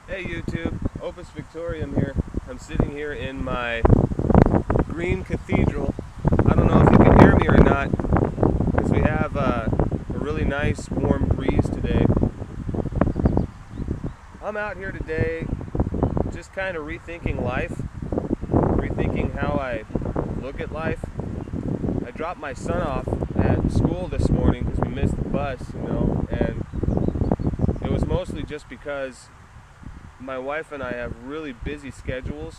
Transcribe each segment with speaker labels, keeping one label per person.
Speaker 1: Hey YouTube, Opus Victorium here. I'm sitting here in my green cathedral. I don't know if you can hear me or not, because we have a really nice warm breeze today. I'm out here today just kind of rethinking life, rethinking how I look at life. I dropped my son off at school this morning because we missed the bus, and it was mostly just because my wife and I have really busy schedules,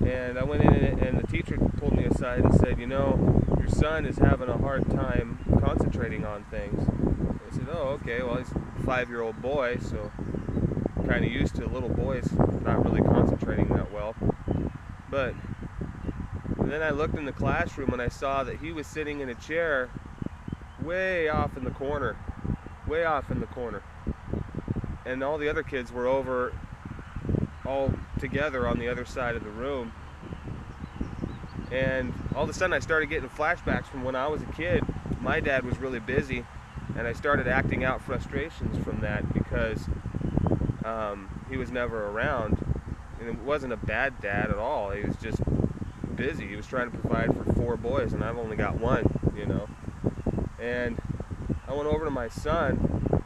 Speaker 1: and I went in and the teacher pulled me aside and said, your son is having a hard time concentrating on things. I said, oh, okay, well, he's a 5-year-old boy, so I'm kind of used to little boys not really concentrating that well. But then I looked in the classroom and I saw that he was sitting in a chair way off in the corner, and all the other kids were over all together on the other side of the room. And all of a sudden I started getting flashbacks from when I was a kid. My dad was really busy, and I started acting out frustrations from that because he was never around. And it wasn't a bad dad at all. He was just busy. He was trying to provide for 4 boys, and I've only got 1, And I went over to my son,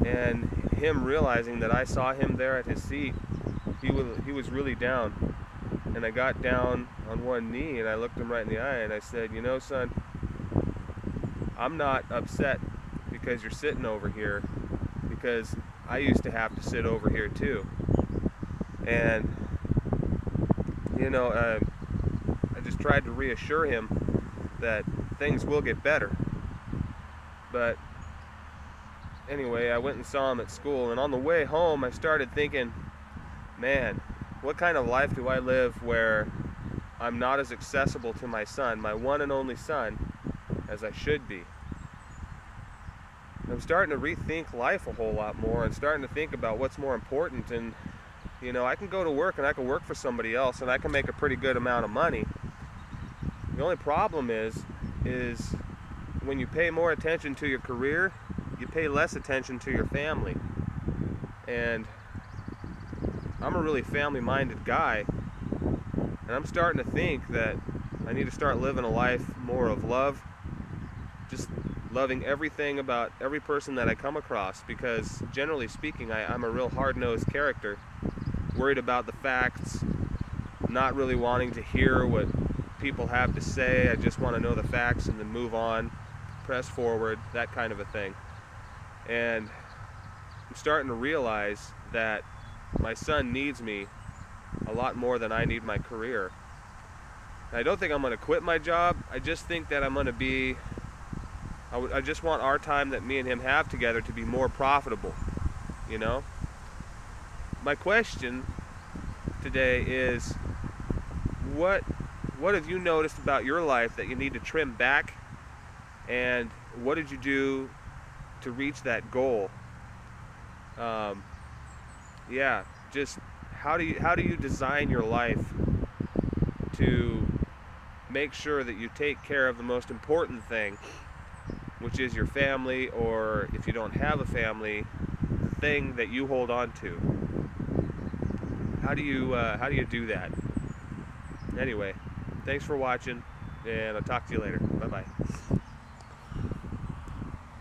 Speaker 1: and him realizing that I saw him there at his seat, he was really down. And I got down on one knee and I looked him right in the eye and I said, son, I'm not upset because you're sitting over here, because I used to have to sit over here too. And I just tried to reassure him that things will get better. But anyway, I went and saw him at school, and on the way home I started thinking, man, what kind of life do I live where I'm not as accessible to my son, my one and only son, as I should be? I'm starting to rethink life a whole lot more and starting to think about what's more important. And I can go to work and I can work for somebody else and I can make a pretty good amount of money. The only problem is when you pay more attention to your career, you pay less attention to your family. And I'm a really family-minded guy, and I'm starting to think that I need to start living a life more of love, just loving everything about every person that I come across, because generally speaking, I'm a real hard-nosed character, worried about the facts, not really wanting to hear what people have to say. I just want to know the facts and then move on, press forward, that kind of a thing. And I'm starting to realize that my son needs me a lot more than I need my career. And I don't think I'm going to quit my job. I just think that I'm going to be, I just want our time that me and him have together to be more profitable, My question today is, what have you noticed about your life that you need to trim back, and what did you do to reach that goal? Just how do you design your life to make sure that you take care of the most important thing, which is your family, or if you don't have a family, the thing that you hold on to? How do you do that? Anyway, thanks for watching, and I'll talk to you later. Bye bye.